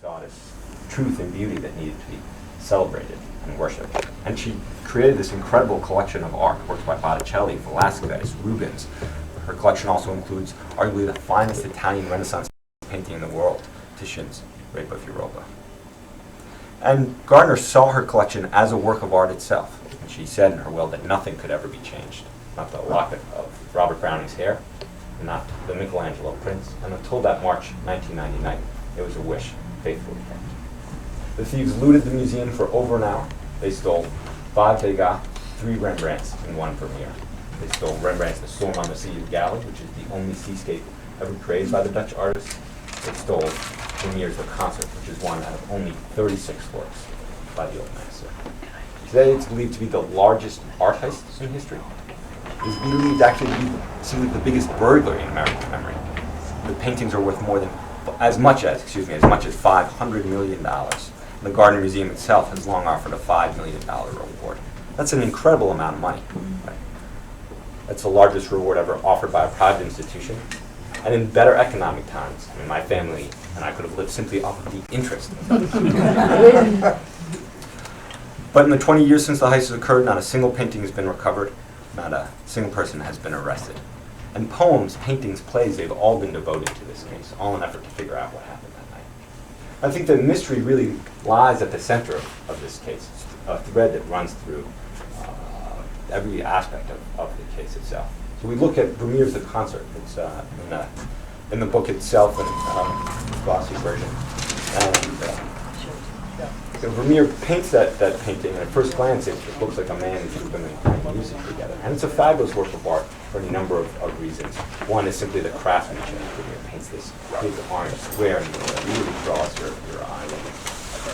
saw this truth and beauty that needed to be celebrated and worshipped. And she created this incredible collection of art, works by Botticelli, Velázquez, Rubens. Her collection also includes arguably the finest Italian Renaissance painting in the world, Titian's Rape of Europa. And Gardner saw her collection as a work of art itself. And she said in her will that nothing could ever be changed. Not the locket of Robert Browning's hair, not the Michelangelo prints. And until that March 1999, it was a wish faithfully kept. The thieves looted the museum for over an hour. They stole 5 Degas, 3 Rembrandts, and 1 Vermeer. They stole Rembrandt's The Storm on the Sea of Galley, which is the only seascape ever created by the Dutch artist. They stole Vermeer's The Concert, which is one out of only 36 works by the old master. Today it's believed to be the largest art heist in history. It is believed actually to be simply the biggest burglary in American memory. The paintings are worth as much as $500 million. The Gardner Museum itself has long offered a $5 million reward. That's an incredible amount of money. Right? That's the largest reward ever offered by a private institution. And in better economic times, I mean, my family and I could have lived simply off of the interest. But in the 20 years since the heist has occurred, not a single painting has been recovered. Not a single person has been arrested. And poems, paintings, plays, they've all been devoted to this case, all in an effort to figure out what happened that night. I think the mystery really lies at the center of this case, a thread that runs through every aspect of the case itself. So we look at Vermeer's The Concert. It's in the book itself, in the glossy version. And Vermeer paints that painting, and at first glance it looks like a man and 2 women playing music together. And it's a fabulous work of art for any number of reasons. One is simply the craftsmanship. Vermeer paints this big orange square and it really draws your eye.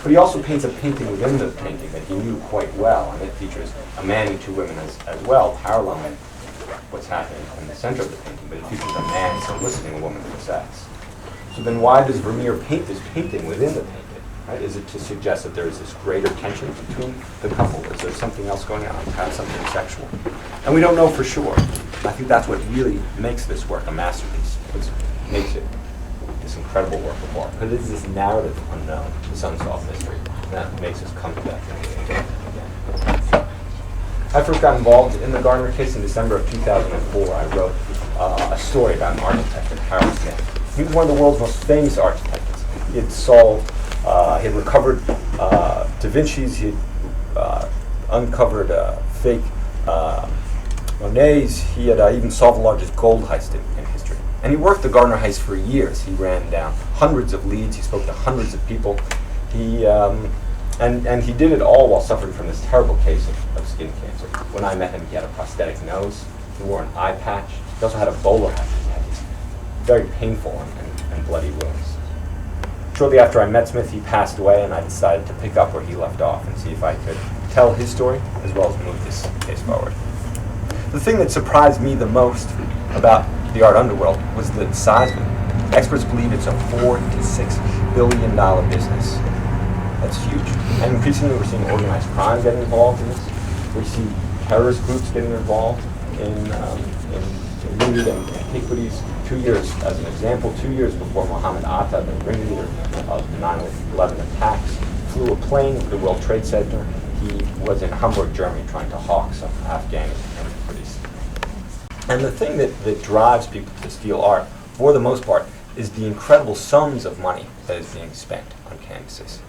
But he also paints a painting within the painting that he knew quite well, and it features a man and 2 women as well, paralleling what's happening in the center of the painting, but it features a man soliciting a woman for sex. So then why does Vermeer paint this painting within the painting? Right? Is it to suggest that there is this greater tension between the couple? Is there something else going on, perhaps something sexual? And we don't know for sure. I think that's what really makes this work a masterpiece. What makes it this incredible work of art. Because it is this narrative unknown, this unsolved mystery, that makes us come to that again and again. I first got involved in the Gardner case in December of 2004. I wrote a story about an architect, Harold Smith. He was one of the world's most famous architects. He had solved he had recovered Da Vinci's, he had uncovered fake Monets, he had even solved the largest gold heist in history. And he worked the Gardner heist for years. He ran down hundreds of leads, he spoke to hundreds of people. And he did it all while suffering from this terrible case of skin cancer. When I met him, he had a prosthetic nose, he wore an eye patch, he also had a bowler hat. He had these very painful and bloody wounds. Shortly after I met Smith, he passed away, and I decided to pick up where he left off and see if I could tell his story as well as move this case forward. The thing that surprised me the most about the art underworld was the size of it. Experts believe it's a $4 to $6 billion business. That's huge. And increasingly we're seeing organized crime getting involved in this. We see terrorist groups getting involved in loot and antiquities. 2 years, as an example, 2 years before Mohammed Atta, the ringleader of the 9/11 attacks, flew a plane to the World Trade Center. He was in Hamburg, Germany, trying to hawk some Afghan antiquities. And the thing that drives people to steal art, for the most part, is the incredible sums of money that is being spent on canvases.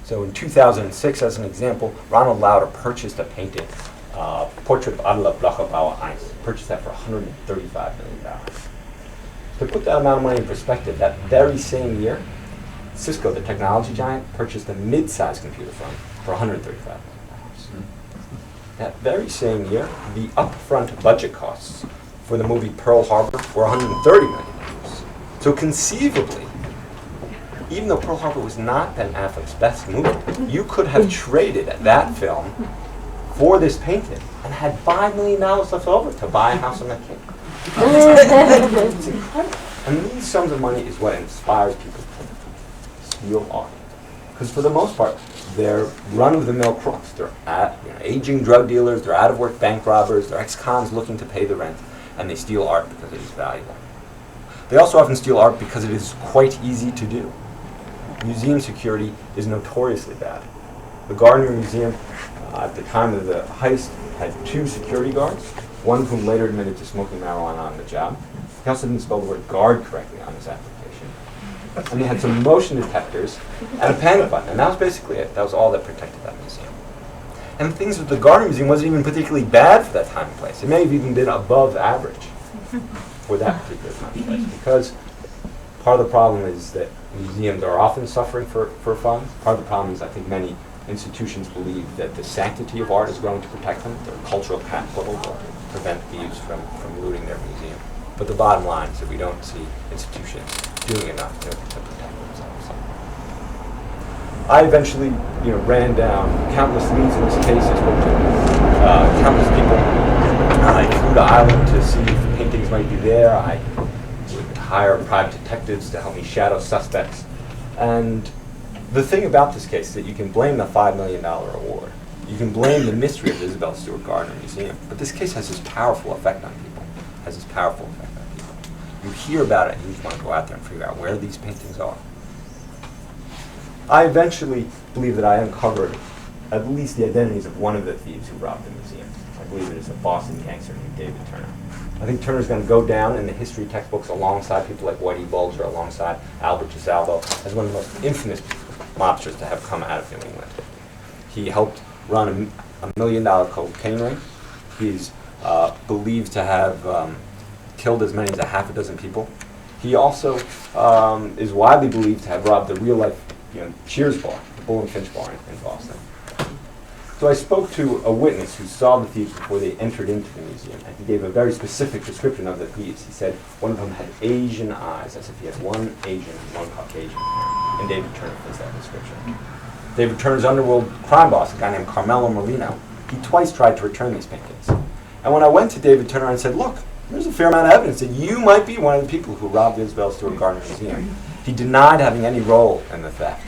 So in 2006, as an example, Ronald Lauder purchased a painting, Portrait of Adela Blocher-Bauer I, purchased that for $135 million. To put that amount of money in perspective, that very same year, Cisco, the technology giant, purchased a mid-sized computer firm for $135 million. That very same year, the upfront budget costs for the movie Pearl Harbor were $130 million. So conceivably, even though Pearl Harbor was not Ben Affleck's best movie, you could have traded that film for this painting and had $5 million left over to buy a house on that king. It's incredible. And these sums of money is what inspires people to steal art. Because for the most part, they're run-of-the-mill crooks. They're aging drug dealers, they're out-of-work bank robbers, they're ex-cons looking to pay the rent, and they steal art because it is valuable. They also often steal art because it is quite easy to do. museum security is notoriously bad. The Gardner Museum, at the time of the heist, had 2 security guards, one of whom later admitted to smoking marijuana on the job. He also didn't spell the word guard correctly on his application. And they had some motion detectors and a panic button, and that was basically it. That was all that protected that museum. And the things with the Gardner Museum wasn't even particularly bad for that time and place. It may have even been above average for that particular time and place, because part of the problem is that museums are often suffering for funds. Part of the problem is I think many institutions believe that the sanctity of art is going to protect them. Their cultural capital will prevent thieves from looting their museum. But the bottom line is that we don't see institutions doing enough to protect themselves. I eventually, ran down countless leads in this case. I spoke to countless people. I flew to Ireland to see if the paintings might be there. I would hire private detectives to help me shadow suspects. And the thing about this case is that you can blame the $5 million award. You can blame the mystery of the Isabel Stewart Gardner Museum. But this case has this powerful effect on people. You hear about it and you just want to go out there and figure out where these paintings are. I eventually believe that I uncovered at least the identities of one of the thieves who robbed the museum. I believe it is a Boston gangster named David Turner. I think Turner's going to go down in the history textbooks alongside people like Whitey Bulger, alongside Albert DeSalvo, as one of the most infamous mobsters to have come out of New England. He helped run a $1 million cocaine ring. He's believed to have killed as many as a half a dozen people. He also is widely believed to have robbed the real-life Cheers bar, the Bull and Finch bar in Boston. So I spoke to a witness who saw the thieves before they entered into the museum, and he gave a very specific description of the thieves. He said one of them had Asian eyes, as if he had one Asian and one Caucasian, and David Turner fits that description. David Turner's underworld crime boss, a guy named Carmelo Molino, he twice tried to return these paintings. And when I went to David Turner and said, look, there's a fair amount of evidence that you might be one of the people who robbed the Isabel Stewart Gardner Museum, he denied having any role in the theft.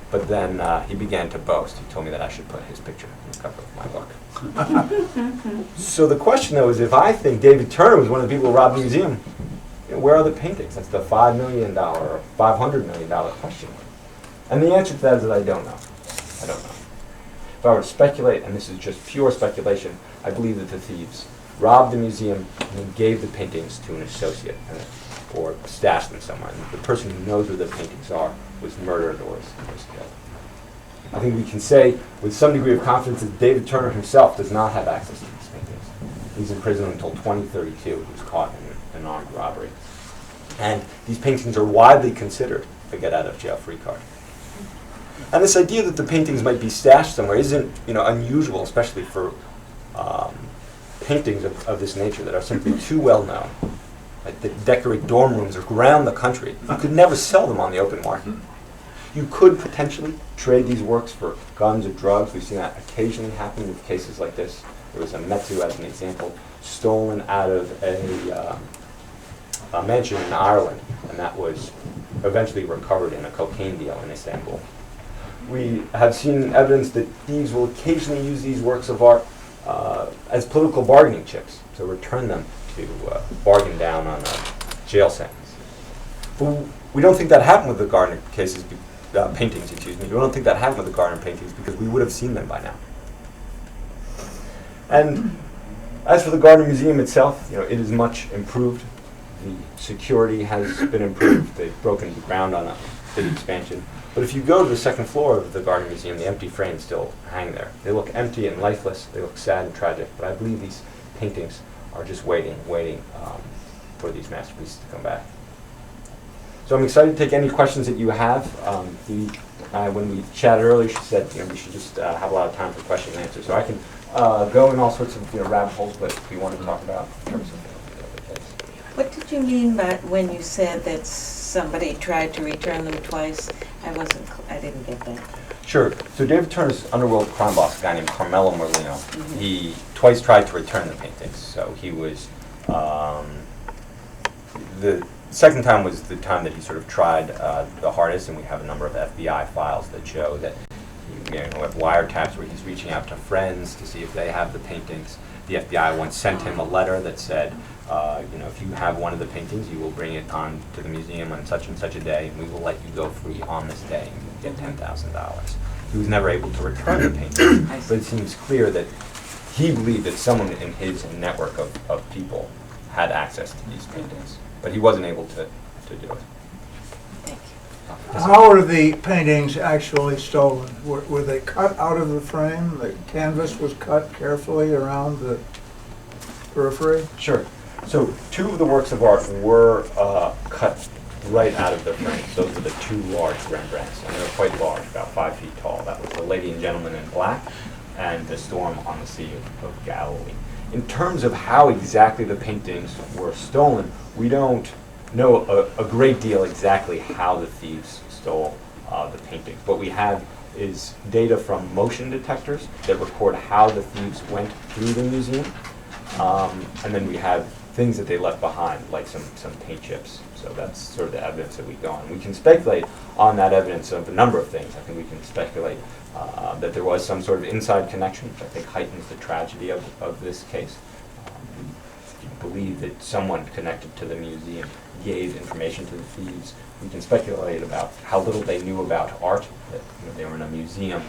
But then he began to boast. He told me that I should put his picture on the cover of my book. So the question, though, is if I think David Turner was one of the people who robbed the museum, where are the paintings? That's the $5 million or $500 million question. And the answer to that is that I don't know. I don't know. If I were to speculate, and this is just pure speculation, I believe that the thieves robbed the museum and then gave the paintings to an associate or stashed them somewhere. And the person who knows where the paintings are was murdered or was killed. I think we can say with some degree of confidence that David Turner himself does not have access to these paintings. He's in prison until 2032. He was caught in an armed robbery. And these paintings are widely considered a get-out-of-jail-free card. And this idea that the paintings might be stashed somewhere isn't unusual, especially for paintings of this nature that are simply too well known, that decorate dorm rooms around the country. You could never sell them on the open market. You could potentially trade these works for guns or drugs. We've seen that occasionally happen with cases like this. There was a Metsu, as an example, stolen out of a mansion in Ireland, and that was eventually recovered in a cocaine deal in Istanbul. We have seen evidence that thieves will occasionally use these works of art as political bargaining chips, so return them to bargain down on a jail sentence. But we don't think that happened with the Gardner paintings. We don't think that happened with the Gardner paintings because we would have seen them by now. And as for the Gardner Museum itself, it is much improved. The security has been improved. They've broken ground on a big expansion. But if you go to the second floor of the Gardner Museum, the empty frames still hang there. They look empty and lifeless. They look sad and tragic. But I believe these paintings are just waiting for these masterpieces to come back. So I'm excited to take any questions that you have. When we chatted earlier, she said we should just have a lot of time for question and answer. So I can go in all sorts of rabbit holes, but if you want to talk about in terms of the case. What did you mean by when you said that somebody tried to return them twice? I didn't get that. Sure. So David Turner's underworld crime boss, a guy named Carmelo Molino, he twice tried to return the paintings. So he was, the second time was the time that he sort of tried the hardest, and we have a number of FBI files that show that he have wiretaps where he's reaching out to friends to see if they have the paintings. The FBI once sent him a letter that said, if if you have one of the paintings, you will bring it on to the museum on such and such a day, and we will let you go free on this day, and you will get $10,000. He was never able to return the painting, but it seems clear that he believed that someone in his network of people had access to these paintings, but he wasn't able to do it. Thank you. How are the paintings actually stolen? Were they cut out of the frame? The canvas was cut carefully around the periphery? Sure. So 2 of the works of art were cut right out of the frames. Those were the 2 large Rembrandts, and they were quite large, about 5 feet tall. That was The Lady and Gentleman in Black and The Storm on the Sea of Galilee. In terms of how exactly the paintings were stolen, we don't know a great deal exactly how the thieves stole the paintings. What we have is data from motion detectors that record how the thieves went through the museum, and then we have things that they left behind, like some paint chips. So that's sort of the evidence that we go on. We can speculate on that evidence of a number of things. I think we can speculate that there was some sort of inside connection, which I think heightens the tragedy of this case. We believe that someone connected to the museum gave information to the thieves. We can speculate about how little they knew about art, that they were in a museum.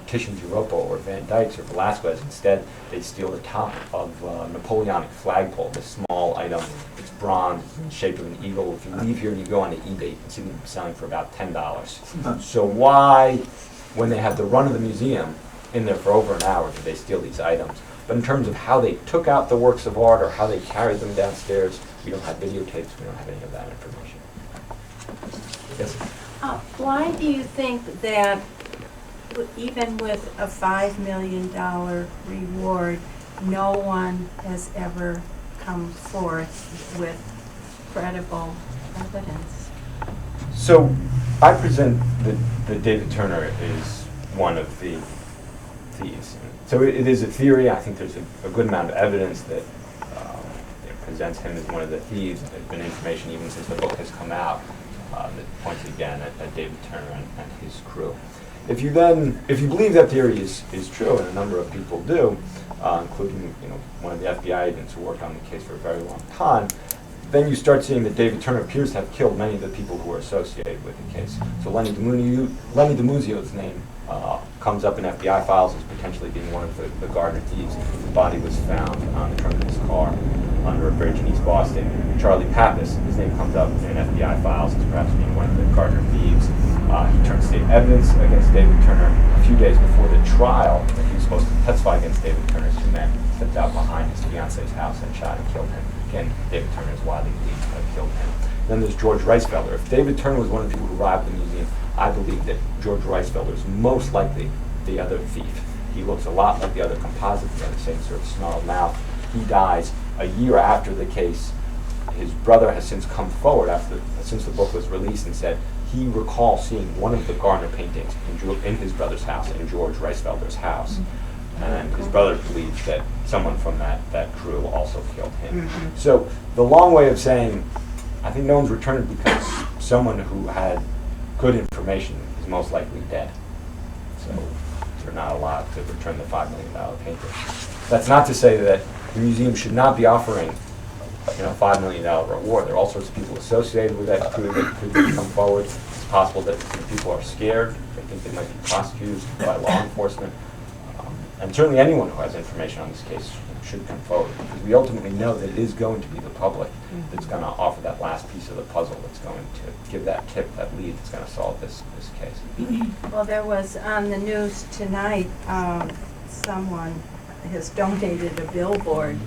Titian's Europa or Van Dyck's or Velasquez. Instead, they steal the top of a Napoleonic flagpole, this small item. It's bronze, it's in the shape of an eagle. If you leave here and you go onto eBay, you can see them selling for about $10. So why, when they had the run of the museum in there for over an hour, did they steal these items? But in terms of how they took out the works of art or how they carried them downstairs, we don't have videotapes, we don't have any of that information. Yes? Why do you think that even with a $5 million reward, no one has ever come forth with credible evidence? So I present that David Turner is one of the thieves. So it is a theory. I think there's a good amount of evidence that presents him as one of the thieves. There's been information even since the book has come out that points again at David Turner and his crew. If you believe that theory is true, and a number of people do, including one of the FBI agents who worked on the case for a very long time, then you start seeing that David Turner appears to have killed many of the people who were associated with the case. So Lenny DiMuzio's name comes up in FBI files as potentially being one of the Gardner thieves. The body was found on the trunk of his car under a bridge in East Boston. Charlie Pappas, his name comes up in FBI files as perhaps being one of the Gardner thieves. He turned state evidence against David Turner a few days before the trial. He was supposed to testify against David Turner's 2 men stepped out behind his fiance's house and shot and killed him. Again, David Turner is widely believed to have killed him. Then there's George Reisfelder. If David Turner was one of the people who robbed the museum, I believe that George Reisfelder is most likely the other thief. He looks a lot like the other composite, he has the same sort of snarled mouth. He dies a year after the case. His brother has since come forward since the book was released and said he recalls seeing one of the Gardner paintings in his brother's house, in George Reisfelder's house. And his brother believes that someone from that crew also killed him. So the long way of saying, I think no one's returned because someone who had good information is most likely dead. So they're not allowed to return the $5 million painting. That's not to say that the museum should not be offering $5 million reward. There are all sorts of people associated with that crew that could come forward. It's possible that people are scared. They think they might be prosecuted by law enforcement. And certainly anyone who has information on this case should come forward, because we ultimately know that it is going to be the public that's going to offer that last piece of the puzzle, that's going to give that tip, that lead that's going to solve this case. Well, there was on the news tonight, someone has donated a billboard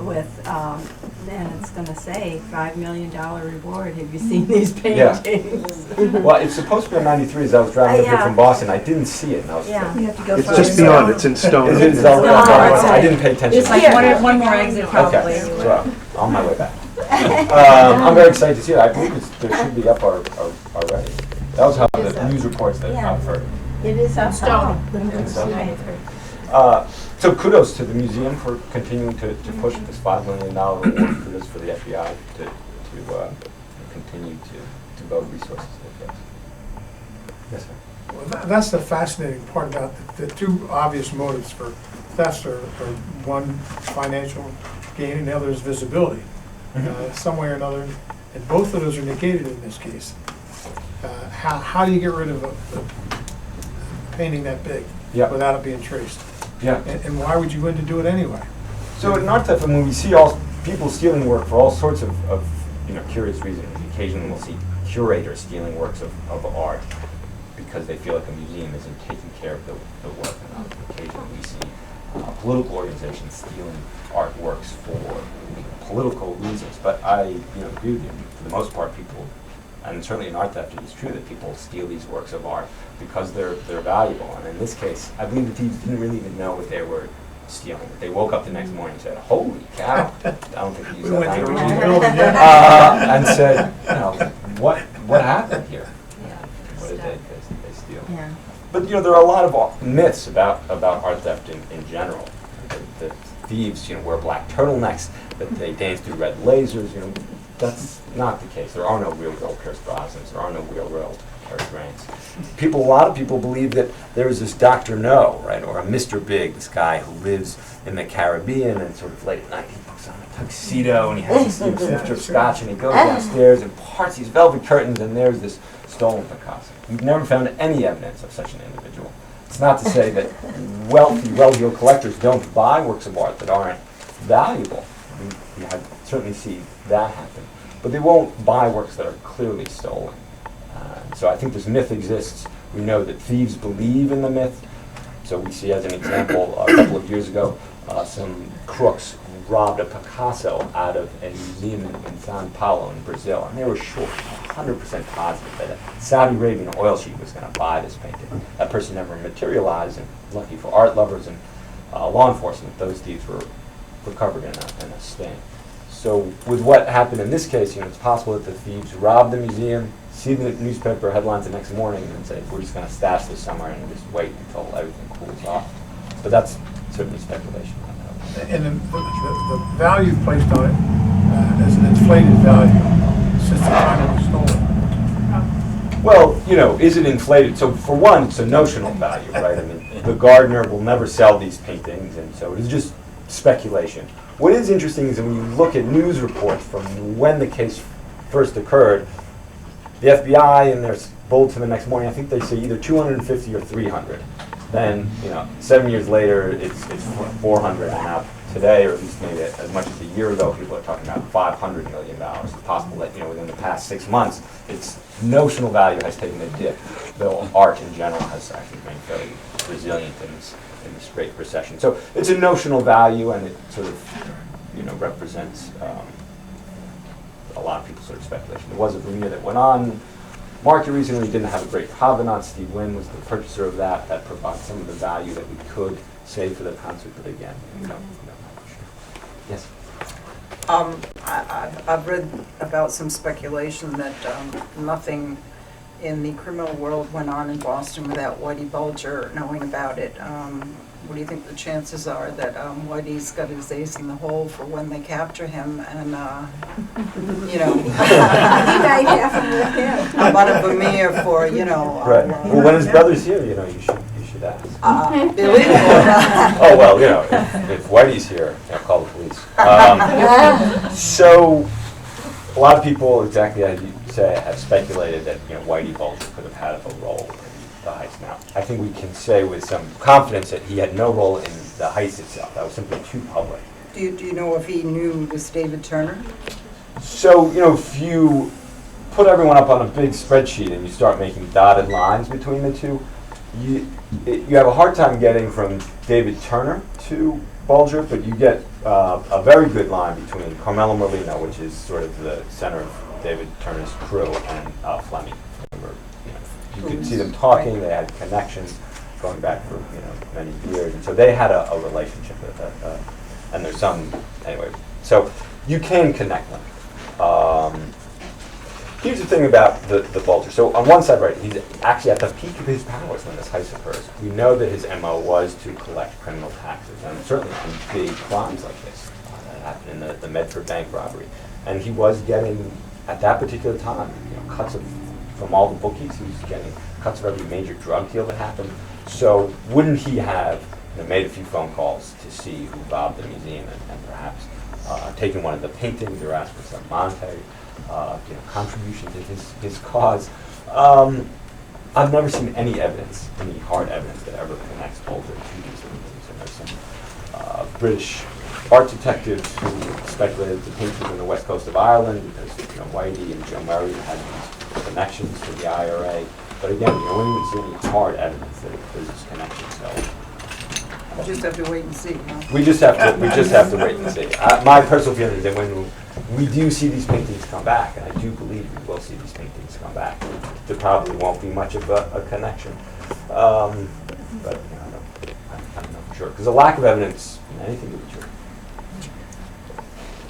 with, and it's going to say $5 million reward. Have you seen these paintings? Well, it's supposed to be on 93. As I was driving up here from Boston, I didn't see it. And I was You have to go It's just beyond, it's in stone. It's already I didn't pay attention. It's like one more exit probably. Okay, so on my way back. I'm very excited to see it. I believe there should be up already. That was how the news reports that I've heard. It is up stone. So kudos to the museum for continuing to push this $5 million reward. Kudos for the FBI to continue to devote resources to this. Yes, sir. Well, that's the fascinating part about the 2 obvious motives for theft are one, financial, gain and the other is visibility, some way or another, and both of those are negated in this case. How do you get rid of a painting that big without it being traced? Yeah. And why would you want to do it anyway? So in art theft, when we see all people stealing work for all sorts of curious reasons, occasionally we'll see curators stealing works of art because they feel like a museum isn't taking care of the work. And occasionally we see political organizations stealing artworks for political reasons. But I agree with you. For the most part, people, and certainly in art theft, it is true that people steal these works of art because they're valuable. And in this case, I believe the thieves didn't really even know what they were stealing. They woke up the next morning and said, "Holy cow!" I don't think they used that went to the language wrong either. building, yeah. And said, what happened here? What did they steal? Yeah. But there are a lot of myths about art theft in general. The thieves wear black turtlenecks, that they dance through red lasers. That's not the case. There are no real Pierce Brosnans. There are no real Cary Grants. A lot of people believe that there is this Dr. No, right, or a Mr. Big, this guy who lives in the Caribbean and sort of late at night he puts on a tuxedo and he has this snifter of scotch and he goes downstairs and parts these velvet curtains and there's this stolen Picasso. We've never found any evidence of such an individual. It's not to say that wealthy collectors don't buy works of art that aren't valuable. We have certainly see that happen. But they won't buy works that are clearly stolen. So I think this myth exists. We know that thieves believe in the myth. So we see, as an example, a couple of years ago, some crooks robbed a Picasso out of a museum in Sao Paulo in Brazil. And they were sure, 100% positive, that a Saudi Arabian oil sheik was going to buy this painting. That person never materialized, and lucky for art lovers and law enforcement, those thieves were recovered in a sting. So with what happened in this case, it's possible that the thieves robbed the museum, see the newspaper headlines the next morning, and say, we're just going to stash this somewhere and just wait until everything cools off. But that's certainly speculation. And the value placed on it is an inflated value since the time it was stolen. Well, is it inflated? So for one, it's a notional value, right? I mean, the Gardner will never sell these paintings, and so it's just speculation. What is interesting is that when you look at news reports from when the case first occurred, the FBI in their bulletin the next morning, I think they say either 250 or 300. Then, 7 years later, it's 400, and now today, or at least maybe as much as a year ago, people are talking about $500 million. It's possible that within the past 6 months, its notional value has taken a dip, though art in general has actually been fairly resilient in this Great Recession. So it's a notional value, and it sort of represents a lot of people's sort of speculation. There was a rumor that went on market recently, didn't have a great provenance. Steve Wynn was the purchaser of that. That provides some of the value that we could save for the concert, but again, we don't know for sure. Yes? I've read about some speculation that nothing in the criminal world went on in Boston without Whitey Bulger knowing about it. What do you think the chances are that Whitey's got his ace in the hole for when they capture him and, He might have him with him. I'm on a Vermeer for, Right. Well, when his brother's here, you should ask. Billy. Oh, well, if Whitey's here, call the police. So, a lot of people, exactly as you say, have speculated that Whitey Bulger could have had a role in the heist. Now, I think we can say with some confidence that he had no role in the heist itself. That was simply too public. Do you know if he knew this David Turner? So, if you put everyone up on a big spreadsheet and you start making dotted lines between the two, you have a hard time getting from David Turner to Bulger, but you get a very good line between Carmelo Merlino, which is sort of the center of David Turner's crew, and Fleming. You could see them talking. They had connections going back for many years, and so they had a relationship. And there's some anyway. So you can connect them. Here's the thing about the Bulger. So on one side, right, he's actually at the peak of his powers when this heist occurs. We know that his MO was to collect criminal taxes, and certainly on big crimes like this. That happened in the Medford bank robbery. And he was getting, at that particular time, cuts from all the bookies. He was getting cuts of every major drug deal that happened. So wouldn't he have made a few phone calls to see who robbed the museum and perhaps taken one of the paintings or asked for some monetary contribution to his cause. I've never seen any evidence, any hard evidence that ever connects Boser to these paintings. And there's some British art detectives who speculated the paintings on the west coast of Ireland because Whitey and Joe Murray had these connections to the IRA. But again, we don't see any hard evidence that there's this connection. So You just have to wait and see, huh? we just have to wait and see. My personal feeling is that when we do see these paintings come back, and I do believe we will see these paintings come back, there probably won't be much of a connection. But I'm not sure because a lack of evidence in anything could be true.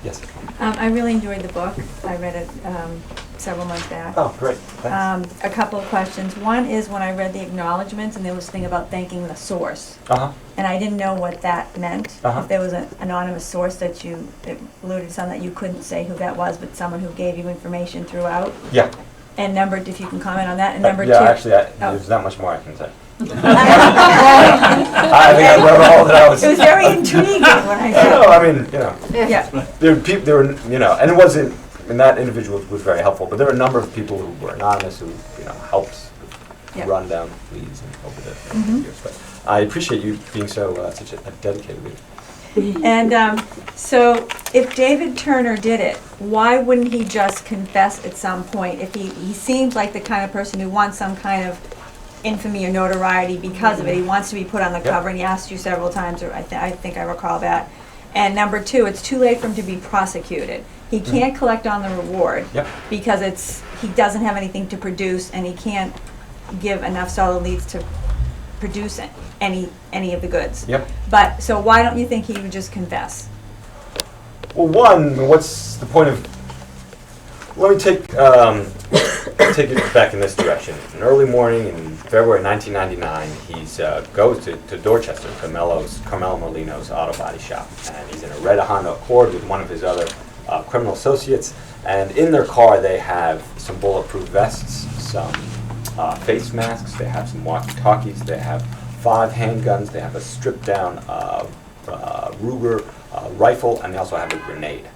Yes. I really enjoyed the book. I read it several months back. Oh, great. Thanks. A couple of questions. One is when I read the acknowledgments and there was a thing about thanking the source. Uh-huh. And I didn't know what that meant. Uh-huh. If there was an anonymous source that you it alluded to something that you couldn't say who that was, but someone who gave you information throughout. Yeah. And number, if you can comment on that. And number two. Yeah, actually, oh. there's not much more I can say. I think I wrote all that I was. It was very intriguing when I said. No, I mean, Yeah. there were, and it wasn't, and that individual was very helpful, but there were a number of people who were anonymous who, helped Yeah. run down leads and over the years. But I appreciate you being so, such a dedicated leader. And so if David Turner did it, why wouldn't he just confess at some point? If he seems like the kind of person who wants some kind of infamy or notoriety because of it. He wants to be put on the cover, and he asked you several times, or I think I recall that. And number two, it's too late for him to be prosecuted. He can't collect on the reward because he doesn't have anything to produce, and he can't give enough solid leads to produce any of the goods. Yep. But so why don't you think he would just confess? Well, one, what's the point of? Let me take it back in this direction. An early morning in February 1999, he goes to Dorchester, Carmelo Molino's auto body shop, and he's in a red Honda Accord with one of his other criminal associates. And in their car, they have some bulletproof vests, some face masks, they have some walkie-talkies, they have 5 handguns, they have a stripped-down Ruger rifle, and they also have a grenade.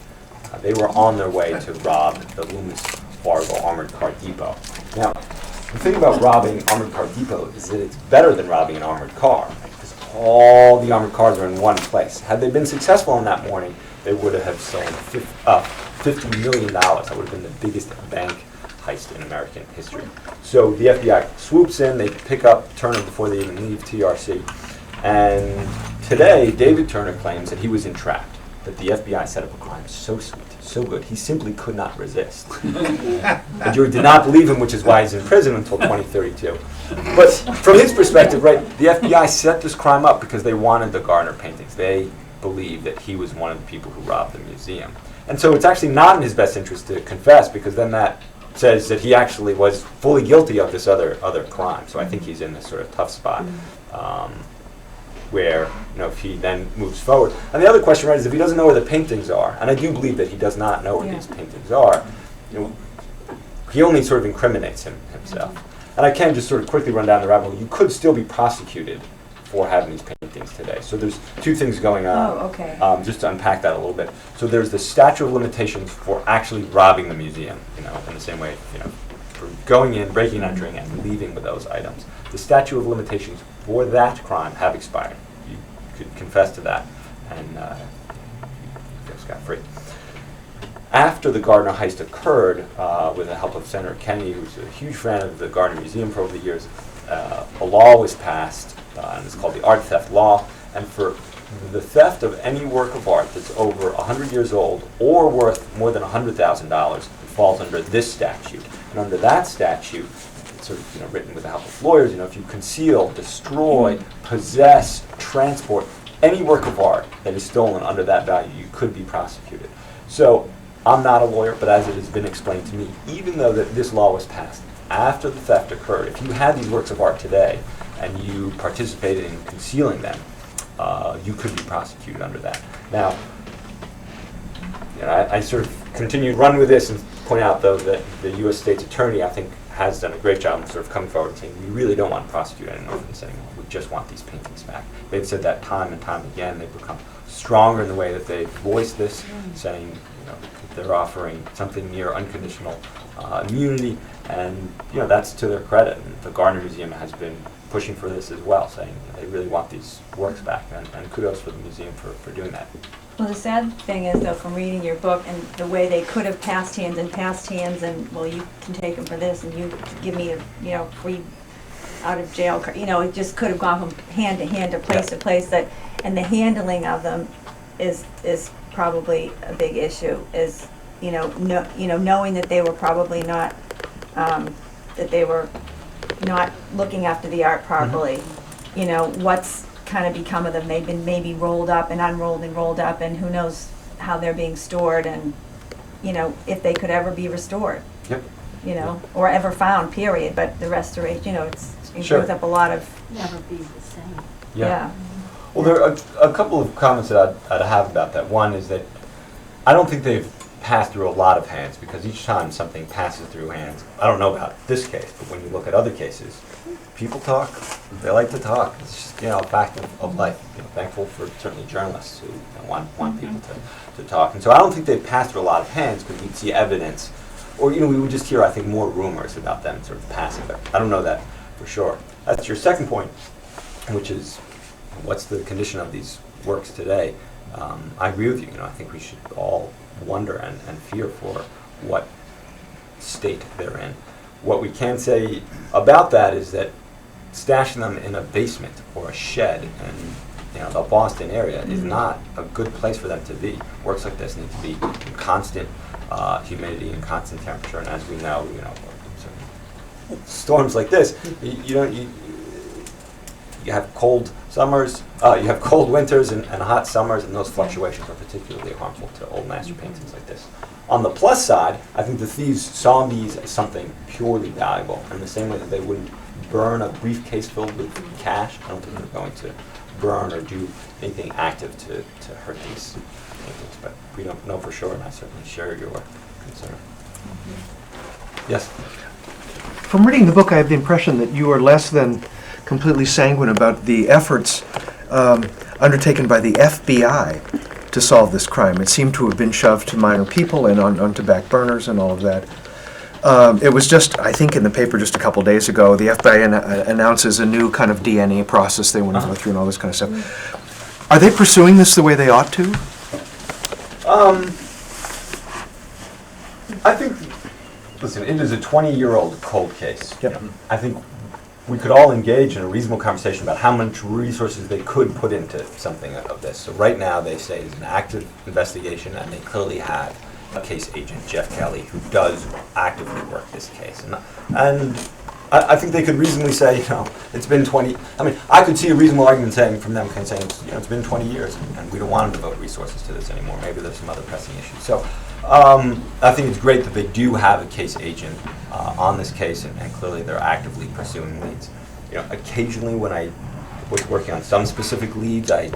They were on their way to rob the Loomis Fargo Armored Car Depot. Now, the thing about robbing Armored Car Depot is that it's better than robbing an armored car, because all the armored cars are in one place. Had they been successful on that morning, they would have sold $50 million. That would have been the biggest bank heist in American history. So the FBI swoops in, they pick up Turner before they even leave TRC. And today, David Turner claims that he was entrapped, that the FBI set up a crime so sweet, so good, he simply could not resist. The jury did not believe him, which is why he's in prison until 2032. But from his perspective, right, the FBI set this crime up because they wanted the Gardner paintings. They believed that he was one of the people who robbed the museum. And so it's actually not in his best interest to confess, because then that says that he actually was fully guilty of this other crime. So I think he's in this sort of tough spot. Where, if he then moves forward. And the other question, right, is if he doesn't know where the paintings are, and I do believe that he does not know where these paintings are, he only sort of incriminates himself. And I can just sort of quickly run down the rabbit hole. You could still be prosecuted for having these paintings today. So there's 2 things going on. Oh, okay. Just to unpack that a little bit. So there's the statute of limitations for actually robbing the museum, in the same way, for going in, breaking, entering, and leaving with those items. The statute of limitations for that crime have expired. You could confess to that and you feel scot-free. After the Gardner heist occurred, with the help of Senator Kennedy, who's a huge fan of the Gardner Museum for over the years, a law was passed, and it's called the Art Theft Law. And for the theft of any work of art that's over 100 years old or worth more than $100,000, it falls under this statute. And under that statute, sort of written with the help of lawyers, if you conceal, destroy, possess, transport any work of art that is stolen under that value, you could be prosecuted. So I'm not a lawyer, but as it has been explained to me, even though that this law was passed after the theft occurred, if you had these works of art today and you participated in concealing them, you could be prosecuted under that. Now, I sort of continue to run with this and point out, though, that the U.S. State's Attorney, I think, has done a great job of sort of coming forward and saying, we really don't want to prosecute anyone for this anymore. We just want these paintings back. They've said that time and time again. They've become stronger in the way that they voiced this, saying, you know, that they're offering something near unconditional immunity, and you know, that's to their credit. And the Gardner Museum has been pushing for this as well, saying they really want these works back, and kudos for the museum for doing that. Well, the sad thing is, though, from reading your book and the way they could have passed hands, and, well, you can take them for this, and you give me a, you know, free out of jail card, you know, it just could have gone from hand to hand to place to place, that, and the handling of them is probably a big issue, is, you know, knowing that they were probably not, that they were not looking after the art properly. You know, what's kind of become of them? They've been maybe rolled up and unrolled and rolled up, and who knows how they're being stored, and, you know, if they could ever be restored. Yep. You know, or ever found, period, but the restoration, you know, it Sure. brings up a lot of, Never be the same. yeah. Well, there are a couple of comments that I'd have about that. One is that I don't think they've passed through a lot of hands, because each time something passes through hands, I don't know about this case, but when you look at other cases, people talk. They like to talk. It's just, you know, a fact of life. You know, thankful for certainly journalists who, you know, want people to talk. And so I don't think they've passed through a lot of hands, because we'd see evidence, or, you know, we would just hear, I think, more rumors about them sort of passing. But I don't know that for sure. That's your second point, which is what's the condition of these works today. I agree with you. You know, I think we should all wonder and fear for what state they're in. What we can say about that is that stashing them in a basement or a shed in, you know, the Boston area is not a good place for them to be. Works like this need to be in constant humidity and constant temperature, and as we know, you know, storms like this, you have cold summers, you have cold winters and hot summers, and those fluctuations are particularly harmful to old master paintings like this. On the plus side, I think the thieves saw these as something purely valuable, in the same way that they wouldn't burn a briefcase filled with cash. I don't think they're going to burn or do anything active to hurt these paintings, but we don't know for sure, and I certainly share your concern. Yes? From reading the book, I have the impression that you are less than completely sanguine about the efforts undertaken by the FBI to solve this crime. It seemed to have been shoved to minor people and onto back burners and all of that. It was just, I think in the paper just a couple days ago, the FBI announces a new kind of DNA process they want to go through and all this kind of stuff. Are they pursuing this the way they ought to? I think, listen, it is a 20-year-old cold case. Yep. I think we could all engage in a reasonable conversation about how much resources they could put into something of this. So right now they say it's an active investigation, and they clearly have a case agent, Jeff Kelly, who does actively work this case. And I think they could reasonably say, you know, it's been 20, I mean, I could see a reasonable argument saying, from them, saying, you know, it's been 20 years, and we don't want them to devote resources to this anymore. Maybe there's some other pressing issues. So I think it's great that they do have a case agent on this case, and clearly they're actively pursuing leads. You know, occasionally when I was working on some specific leads, I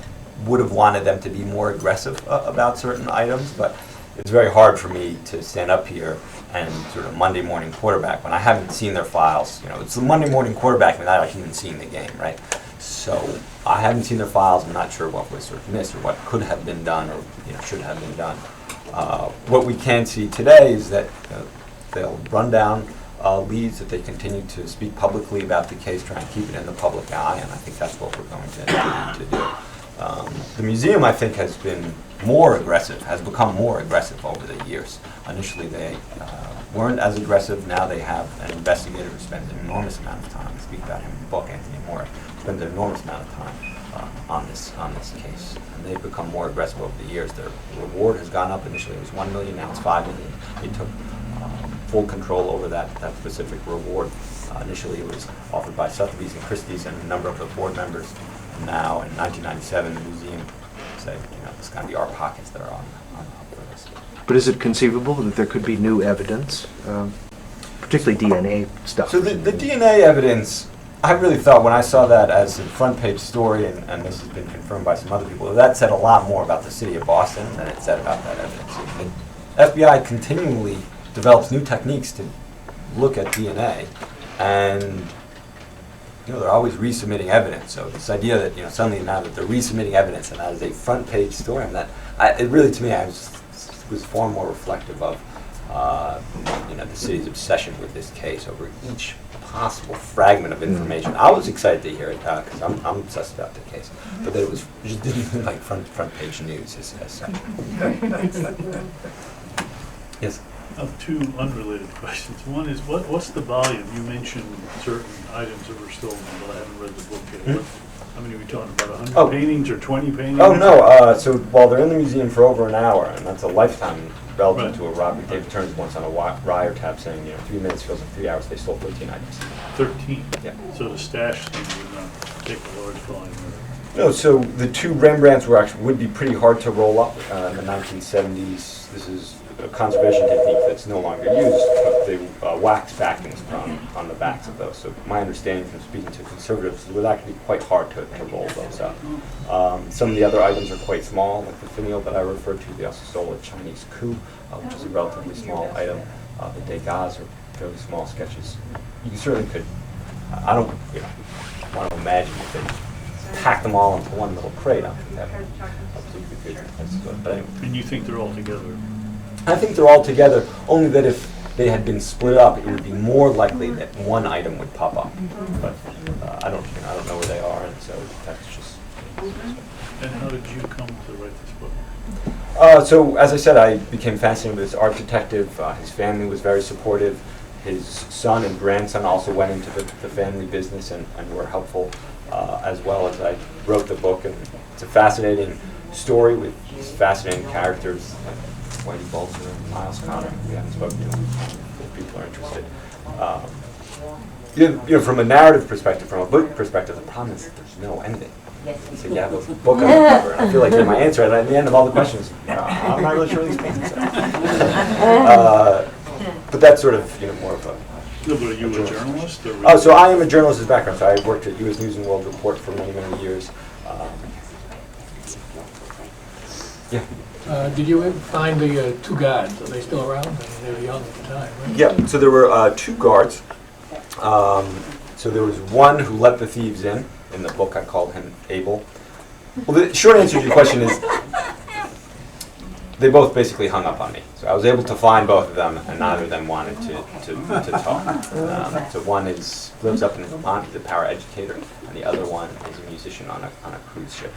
would have wanted them to be more aggressive about certain items, but it's very hard for me to stand up here and sort of Monday morning quarterback when I haven't seen their files. You know, it's the Monday morning quarterback without actually even seeing the game, right? So I haven't seen their files. I'm not sure what was sort of missed or what could have been done or, you know, should have been done. What we can see today is that they'll run down leads, that they continue to speak publicly about the case, try and keep it in the public eye, and I think that's what we're going to do. The museum, I think, has been more aggressive, has become more aggressive over the years. Initially, they weren't as aggressive. Now they have an investigator who spends an enormous amount of time. I speak about him in the book, Anthony Moore, spends an enormous amount of time on this case. And they've become more aggressive over the years. Their reward has gone up. Initially, it was $1 million. Now it's $5 million. They took full control over that specific reward. Initially, it was offered by Sotheby's and Christie's and a number of the board members. And now, in 1997, the museum said, you know, it's going to be our pockets that are on the hook for this. But is it conceivable that there could be new evidence, particularly DNA stuff? So the DNA evidence, I really thought when I saw that as a front page story, and this has been confirmed by some other people, that said a lot more about the city of Boston than it said about that evidence. The FBI continually develops new techniques to look at DNA, and they're always resubmitting evidence. So this idea that, suddenly now that they're resubmitting evidence and that is a front page story, and it really, to me, was far more reflective of, the city's obsession with this case over each possible fragment of information. I was excited to hear it because I'm obsessed about the case, but that it just didn't look like front page news as such. Yes. Two unrelated questions. One is, what's the volume? You mentioned certain items that were stolen, but I haven't read the book yet. How many are we talking about, 100 paintings or 20 paintings? Oh, no. So while they're in the museum for over an hour, and that's a lifetime relative to a robbery, David Turner's once on a wiretap saying, 3 minutes feels like 3 hours, they stole 13 items. 13? Yeah. So the stash thing would not take a large volume. No, so the two Rembrandts would be pretty hard to roll up in the 1970s. This is a conservation technique that's no longer used, but the wax backings on the backs of those. So my understanding from speaking to conservatives, it would actually be quite hard to roll those up. Some of the other items are quite small, like the finial that I referred to. They also stole a Chinese coup, which is a relatively small item. The Degas are fairly small sketches. You certainly could, I don't want to imagine if they packed them all into one little crate. I don't think that would be good. But anyway. And you think they're all together? I think they're all together, only that if they had been split up, it would be more likely that one item would pop up. But I don't know where they are, and so that's just. And how did you come to write this book? So, as I said, I became fascinated with this art detective. His family was very supportive. His son and grandson also went into the family business and were helpful, as well as I wrote the book. And it's a fascinating story with these fascinating characters. Whitey Boser and Miles Connor. We haven't spoken to them if people are interested. From a narrative perspective, from a book perspective, the problem is that there's no ending. So you have a book on the cover, and I feel like my answer, and at the end of all the questions, I'm not really sure what these paintings are. But that's sort of more of a. No, but are you a journalist? Or So I am a journalist as background. So I worked at U.S. News and World Report for many, many years. Yeah. Did you find the two guards? Are they still around? I mean, they were young at the time, right? Yeah, so there were two guards. So there was one who let the thieves in. In the book, I called him Abel. Well, the short answer to your question is they both basically hung up on me. So I was able to find both of them, and neither of them wanted to talk. So one lives up in Vermont. He's a paraeducator, and the other one is a musician on a cruise ship.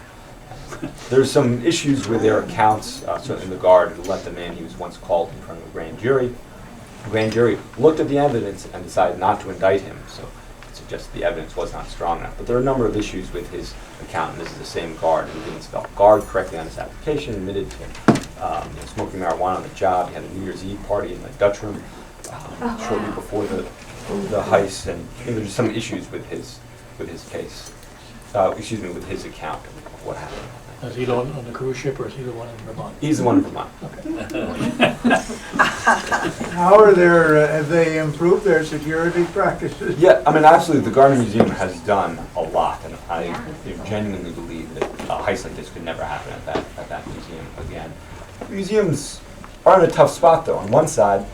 There's some issues with their accounts. Certainly the guard who let them in, he was once called in front of a grand jury. The grand jury looked at the evidence and decided not to indict him, so it suggests the evidence was not strong enough. But there are a number of issues with his account, and this is the same guard who didn't spell guard correctly on his application, admitted to smoking marijuana on the job. He had a New Year's Eve party in the Dutch room shortly before the heist, and there's some issues with his case. With his account of what happened. Is he on the cruise ship, or is he the one in Vermont? He's the one in Vermont. How have they improved their security practices? Yeah, I mean, absolutely. The Gardner Museum has done a lot, and I genuinely believe that a heist like this could never happen at that museum again. Museums are in a tough spot, though. On one side,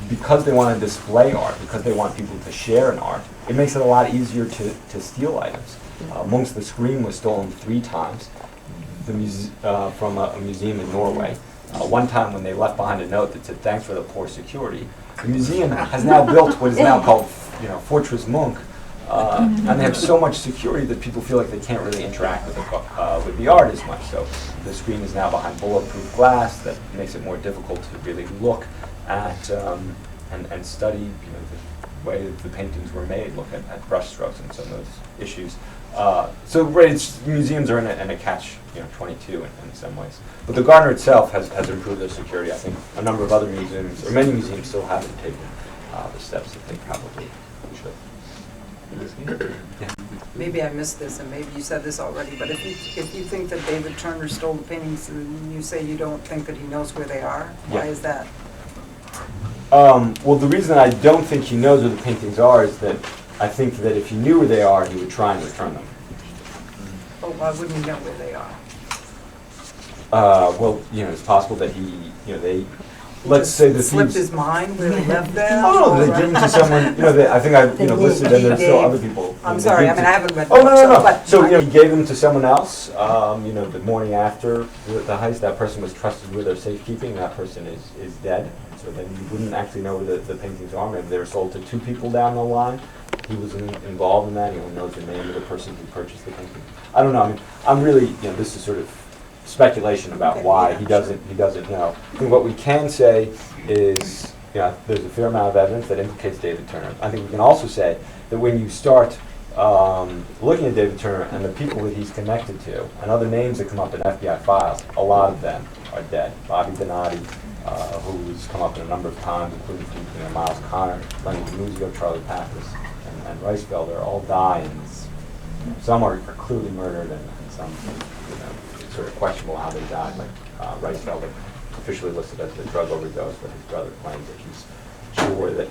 because they want to display art, because they want people to share an art, it makes it a lot easier to steal items. Monk's The Scream was stolen 3 times from a museum in Norway. One time when they left behind a note that said, "Thanks for the poor security," the museum has now built what is now called Fortress Monk, and they have so much security that people feel like they can't really interact with the art as much. So the screen is now behind bulletproof glass that makes it more difficult to really look at and study the way that the paintings were made, look at brush strokes and some of those issues. Museums are in a catch-22 in some ways. But the Gardner itself has improved their security. I think a number of other museums, or many museums, still haven't taken the steps that they probably should. Yeah. Maybe I missed this, and maybe you said this already, but if you think that David Turner stole the paintings, and you say you don't think that he knows where they are, why is that? Well, the reason I don't think he knows where the paintings are is that I think that if he knew where they are, he would try and return them. But why wouldn't he know where they are? Well, it's possible that they let's say the Slipped thieves. his mind where he left them? Oh, no, they give them to someone, I think I, listed, and there's still other people. I'm They sorry, give I mean, to- I haven't read the Oh, book, no. but. So, he gave them to someone else, the morning after the heist, that person was trusted with their safekeeping, that person is dead. So then you wouldn't actually know where the paintings are. Maybe they were sold to two people down the line. He was involved in that. He only knows the name of the person who purchased the painting. I don't know. I mean, I'm really, this is sort of speculation about Okay, why yeah, he doesn't know. I think what we can say is, there's a fair amount of evidence that implicates David Turner. I think we can also say that when you start looking at David Turner and the people that he's connected to, and other names that come up in FBI files, a lot of them are dead. Bobby Donati, who's come up in a number of times, including Miles Connor, Lenny Muzio, Charlie Pappas, and Reisfelder, all die, and some are clearly murdered, and some, it's sort of questionable how they died. Like Reisfelder, officially listed as a drug overdose, but his brother claims that he's sure that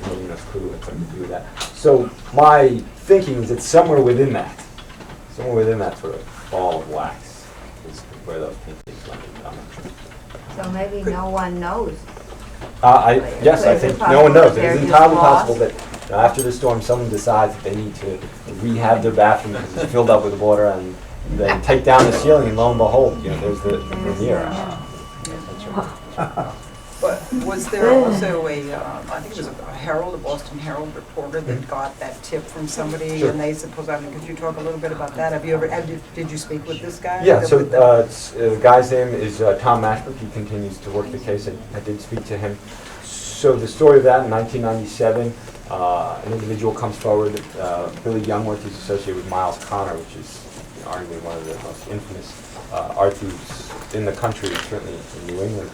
Molina's crew had something to do with that. So my thinking is that somewhere within that sort of ball of wax is where those paintings went. I'm not sure. So maybe no one knows. Yes, I Is it think no one possible knows. that It is they're entirely just lost? possible that after the storm, someone decides that they need to rehab their bathroom because it's filled up with water, and they take down the ceiling, and lo and behold, there's the veneer. But was there also I think it was a Herald, a Boston Herald reporter that got that tip from somebody, Sure. and they supposed, could you talk a little bit about that? Did you speak with this guy? Yeah, so the guy's name is Tom Mashberg. He continues to work the case. I did speak to him. So the story of that, in 1997, an individual comes forward, Billy Youngworth, who's associated with Miles Connor, which is arguably one of the most infamous art thieves in the country, certainly in New England.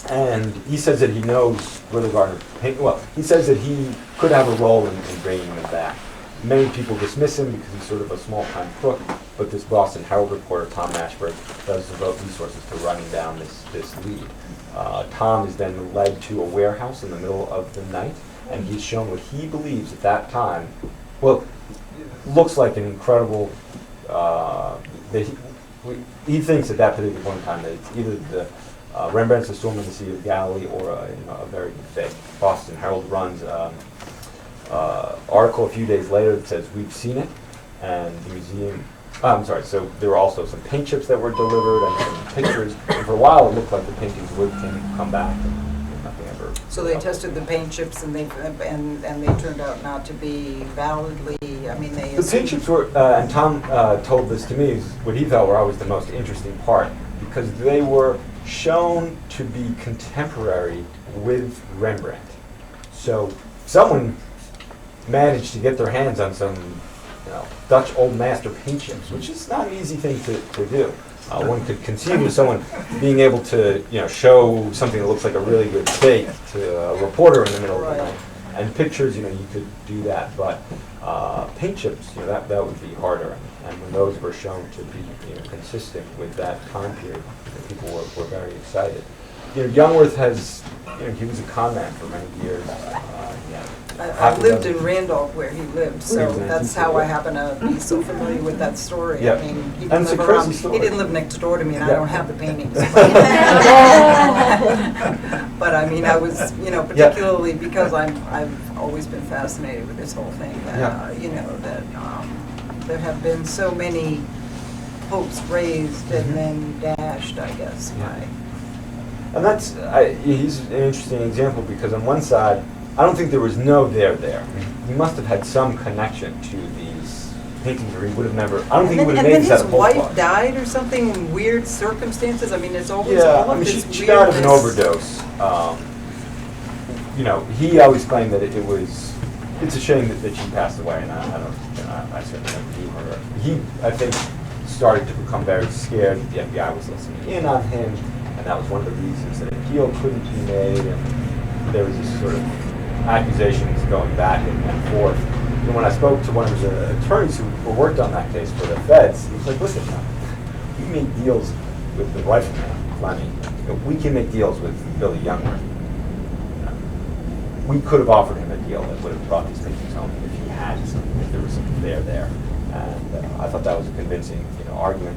And he says that he knows where the Gardner paint. Well, he says that he could have a role in bringing them back. Many people dismiss him because he's sort of a small-time crook, but this Boston Herald reporter, Tom Mashberg, does devote resources to running down this lead. Tom is then led to a warehouse in the middle of the night, and he's shown what he believes at that time, well, looks like an incredible, he thinks at that particular point in time that it's either the Rembrandt's The Storm in the Sea of Galilee or a very fake. Boston Herald runs article a few days later that says, we've seen it, and the museum, so there were also some paint chips that were delivered and some pictures, and for a while it looked like the paintings would come back, and nothing ever. So they tested the paint chips, and they turned out not to be validly, The paint chips were, and Tom told this to me, is what he felt were always the most interesting part, because they were shown to be contemporary with Rembrandt. So someone managed to get their hands on some Dutch old master paint chips, which is not an easy thing to do. One could conceive of someone being able to show something that looks like a really good steak to a reporter in the middle of the night. And pictures, you could do that, but paint chips, that would be harder. And when those were shown to be consistent with that time period, people were very excited. Youngworth has, he was a con man for many years. I lived in Randolph where he lived, so Yeah. that's how I happen to be so familiar with that story. Yeah. He And didn't it's a live crazy around, story. he didn't live next door to me, and I Yeah. don't have the paintings. But I was, particularly because I've always been fascinated with this whole thing, that, that there have been so many hopes raised and then dashed, I guess, by. And that's, he's an interesting example because on one side, I don't think there was no there. He must have had some connection to these paintings, or he would have never, I don't think he would have made this out of And then his wife postcards. died or something in weird circumstances. It's always all of this she died of an weirdness. overdose. He always claimed that it's a shame that she passed away, and I certainly don't believe her. He, I think, started to become very scared that the FBI was listening in on him, and that was one of the reasons that a deal couldn't be made, and there was this sort of accusations going back and forth. And when I spoke to one of the attorneys who worked on that case for the feds, he was like, listen, we made deals with the rifleman, Fleming. We can make deals with Billy Youngworth. We could have offered him a deal that would have brought these paintings home if he had something, if there was something there. And I thought that was a convincing argument.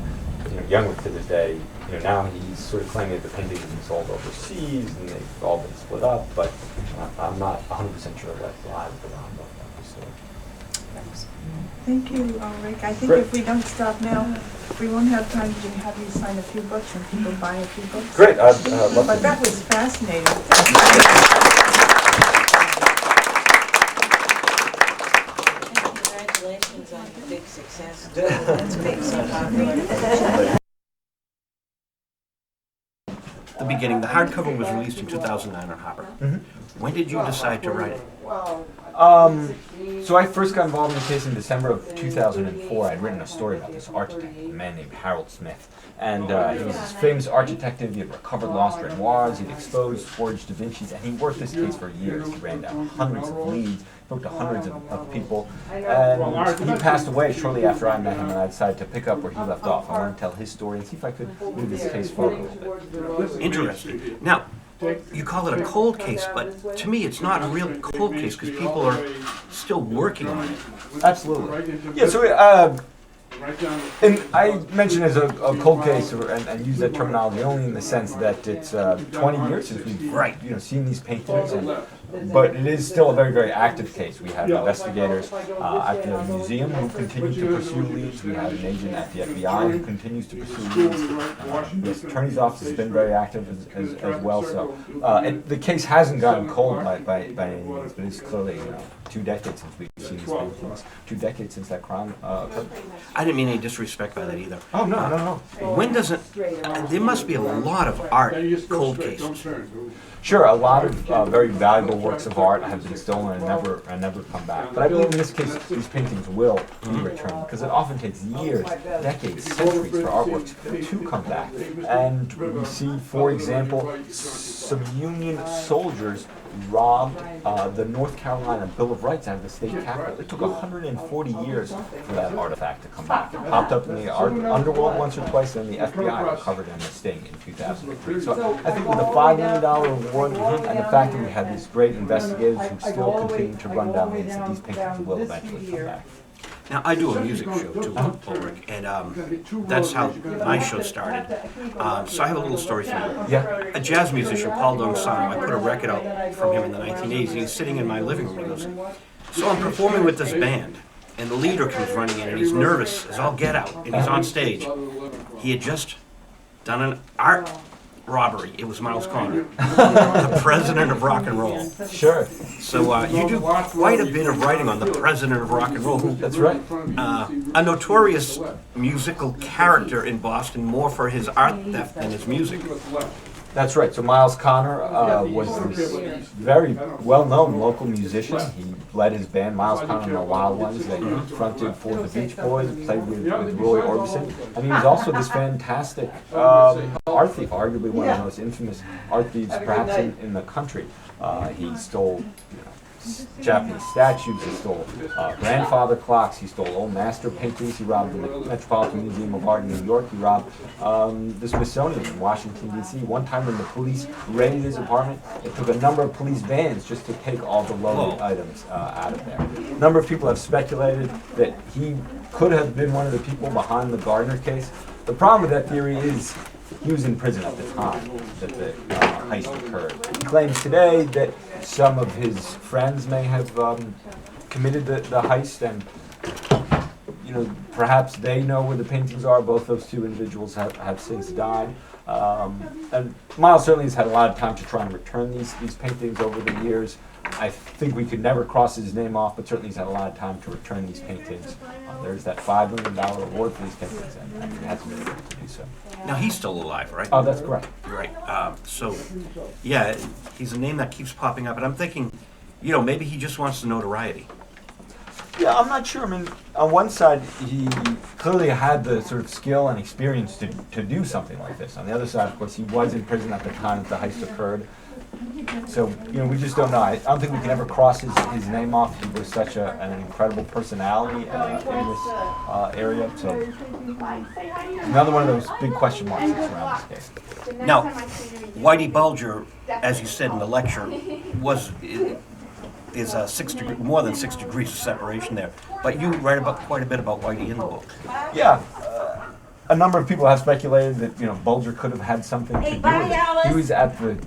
Young to this day, now he's sort of claiming that the paintings have been sold overseas and they've all been split up, but I'm not 100% sure what lies around that story. Thank you, Ulrich. I think Great. if we don't stop now, we won't have time to have you sign a few books and people buy a few books. Great, I'd love to. But that was fascinating. Congratulations on the big success. That's being so popular. The beginning, the hardcover was released in 2009 on Hopper. When did you decide to write it? So I first got involved in the case in December of 2004. I'd written a story about this architect, a man named Harold Smith. And he was this famous architect. He had recovered lost Renoirs, he'd exposed forged Da Vinci's, and he worked this case for years. He ran down hundreds of leads, spoke to hundreds of people, and he passed away shortly after I met him, and I decided to pick up where he left off. I wanted to tell his story and see if I could move this case forward a little bit. Interesting. Now, you call it a cold case, but to me it's not a real cold case because people are still working on it. Absolutely. Yeah, so and I mention it as a cold case and use that terminology only in the sense that it's 20 years since we've seen these paintings, but it is still a very, very active case. We have investigators at the museum who continue to pursue leads. We have an agent at the FBI who continues to pursue leads. The attorney's office has been very active as well. So and the case hasn't gotten cold by any means, but it's clearly 2 decades since we've seen these paintings, 2 decades since that crime occurred. I didn't mean any disrespect by that either. Oh, no. When does it, there must be a lot of art cold cases. Sure, a lot of very valuable works of art have been stolen and never come back. But I believe in this case, these paintings will be returned because it often takes years, decades, centuries for artworks to come back. And we see, for example, some Union soldiers robbed the North Carolina Bill of Rights out of the state capitol. It took 140 years for that artifact to come back. It popped up in the underworld once or twice, and the FBI recovered it in a sting in 2003. So I think with the $5 million reward and the fact that we had these great investigators who still continue to run down leads, that these paintings will eventually come back. Now, I do a music show too, Ulrich, and that's how my show started. So I have a little story for you. Yeah. A jazz musician, Paul Dong-Sano, I put a record out from him in the 1980s, and he's sitting in my living room. He goes, so I'm performing with this band, and the leader comes running in, and he's nervous as all get out, and he's on stage. He had just done an art robbery. It was Miles Connor, the president of rock and roll. Sure. So you do quite a bit of writing on the president of rock and roll. That's right. A notorious musical character in Boston, more for his art theft than his music. That's right. So Miles Connor was this very well-known local musician. He led his band, Miles Connor and the Wild Ones. They fronted for the Beach Boys, played with Roy Orbison. And he was also this fantastic art thief, arguably one of the most infamous art thieves perhaps in the country. He stole Japanese statues, he stole grandfather clocks, he stole old master paintings, he robbed the Metropolitan Museum of Art in New York, he robbed the Smithsonian in Washington, D.C. One time when the police raided his apartment, it took a number of police vans just to take all the loaded items out of there. A number of people have speculated that he could have been one of the people behind the Gardner case. The problem with that theory is he was in prison at the time that the heist occurred. He claims today that some of his friends may have committed the heist, and perhaps they know where the paintings are. Both those two individuals have since died. And Miles certainly has had a lot of time to try and return these paintings over the years. I think we could never cross his name off, but certainly he's had a lot of time to return these paintings. There's that $5 million reward for these paintings, and he hasn't been able to do so. Now, he's still alive, right? Oh, that's correct. Right. So, yeah, he's a name that keeps popping up, and I'm thinking, maybe he just wants the notoriety. Yeah, I'm not sure. I mean, on one side, he clearly had the sort of skill and experience to do something like this. On the other side, of course, he was in prison at the time that the heist occurred. So, we just don't know. I don't think we can ever cross his name off. He was such an incredible personality in this area. So, another one of those big question marks that's around this case. Now, Whitey Bulger, as you said in the lecture, is more than 6 degrees of separation there. But you write about quite a bit about Whitey in the book. Yeah. a number of people have speculated that Bulger could have had something to do with it. He was at the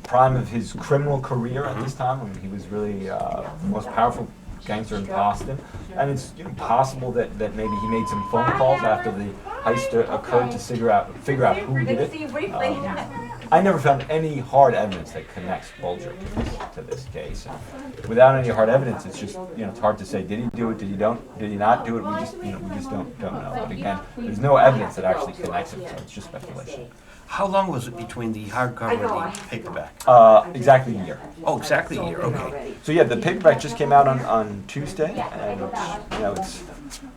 prime of his criminal career at this time. I mean, he was really the most powerful gangster in Boston, and it's possible that maybe he made some phone calls after the heist occurred to figure out who did it. I never found any hard evidence that connects Bulger to this case. And without any hard evidence, it's just it's hard to say, did he do it? Did he not do it? We just don't know. But again, there's no evidence that actually connects him, so it's just speculation. How long was it between the hardcover and the paperback? Exactly a year. Oh, exactly a year, okay. So yeah, the paperback just came out on Tuesday, and it's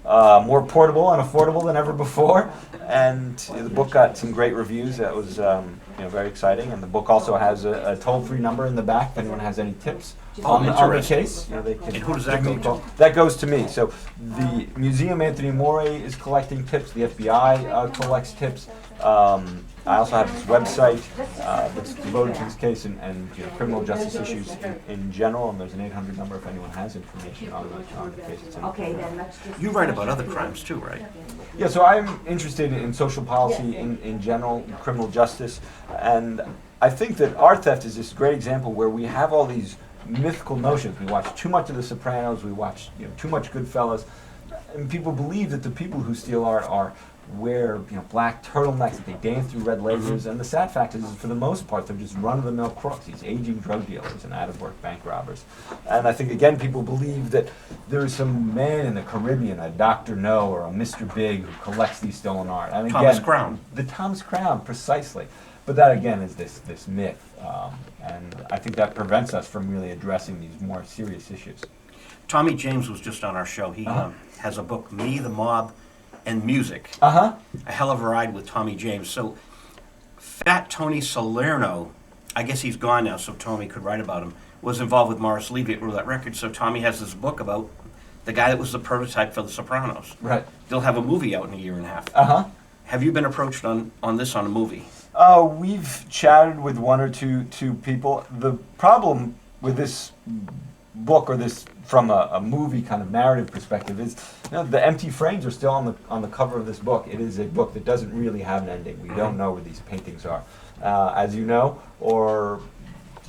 more portable and affordable than ever before. And the book got some great reviews. That was very exciting. And the book also has a toll-free number in the back if anyone has any tips on the case. They can. And who does that go to? That goes to me. So the Museum Anthony Moray is collecting tips. The FBI collects tips. I also have this website that's devoted to this case and criminal justice issues in general, and there's an 800 number if anyone has information on the case. Okay, then let's just... You write about other crimes too, right? Yeah, so I'm interested in social policy in general, criminal justice, and I think that art theft is this great example where we have all these mythical notions. We watch too much of The Sopranos, we watch too much Goodfellas, and people believe that the people who steal art wear black turtlenecks, that they dance through red lasers, and the sad fact is for the most part they're just run-of-the-mill crooks, these aging drug dealers and out-of-work bank robbers. And I think again people believe that there is some man in the Caribbean, a Dr. No or a Mr. Big, who collects these stolen art. And again, Thomas Crown. The Thomas Crown, precisely. But that again is this myth, and I think that prevents us from really addressing these more serious issues. Tommy James was just on our show. He has a book, Me, the Mob, and Music. Uh-huh. A hell of a ride with Tommy James. So, Fat Tony Salerno, I guess he's gone now, so Tommy could write about him, was involved with Morris Levy at Roulette Records. So Tommy has this book about the guy that was the prototype for The Sopranos. Right. They'll have a movie out in a year and a half. Uh-huh. Have you been approached on a movie? We've chatted with one or two people. The problem with this book, or this from a movie kind of narrative perspective, is the empty frames are still on the cover of this book. It is a book that doesn't really have an ending. We don't know where these paintings are. As you know, or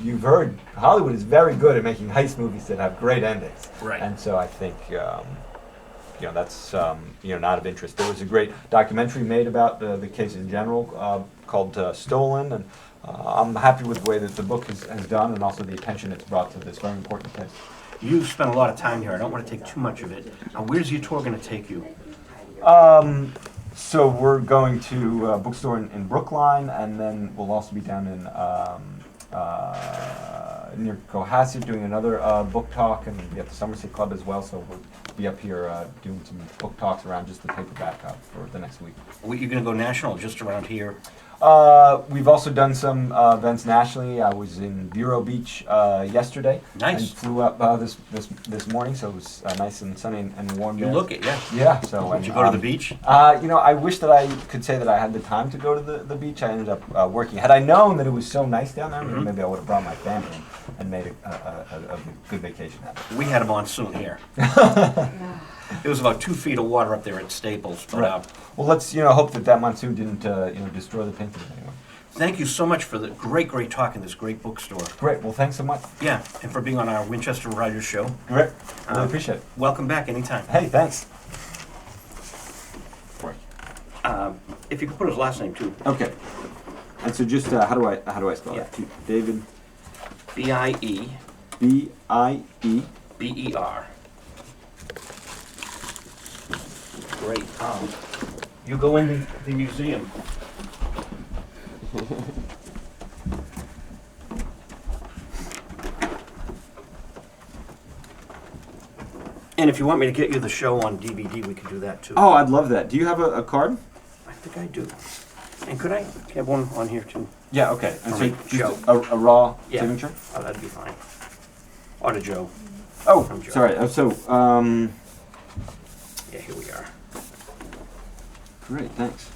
you've heard, Hollywood is very good at making heist movies that have great endings. Right. And so I think that's not of interest. There was a great documentary made about the case in general called Stolen, and I'm happy with the way that the book has done, and also the attention it's brought to this very important case. You've spent a lot of time here. I don't want to take too much of it. Now, where's your tour going to take you? So we're going to a bookstore in Brookline, and then we'll also be down in near Cohasset doing another book talk, and we have the Somerset Club as well, so we'll be up here doing some book talks around just the paperback for the next week. Are you going to go national or just around here? We've also done some events nationally. I was in Vero Beach yesterday. Nice. And flew up this morning, so it was nice and sunny and warm. You look it, yeah. Yeah. So did you go to the beach? I wish that I could say that I had the time to go to the beach. I ended up working. Had I known that it was so nice down there, maybe I would have brought my family and made a good vacation happen. We had a monsoon here. It was about 2 feet of water up there at Staples. But, right. Well, let's hope that monsoon didn't destroy the painting anyway. Thank you so much for the great talk in this great bookstore. Great. Well, thanks so much. Yeah, and for being on our Winchester Writers Show. Great. Really appreciate it. Welcome back anytime. Hey, thanks. If you could put his last name too. Okay. And so just how do I spell it? David. B-I-E. B-I-E. B-E-R. Great. You go in the museum. And if you want me to get you the show on DVD, we can do that too. Oh, I'd love that. Do you have a card? I think I do. And could I have one on here too? Yeah, okay. And so Joe. A raw signature? Oh, that'd be fine. Or to Joe. Oh, From Joe. sorry. Yeah, here we are. Great, thanks.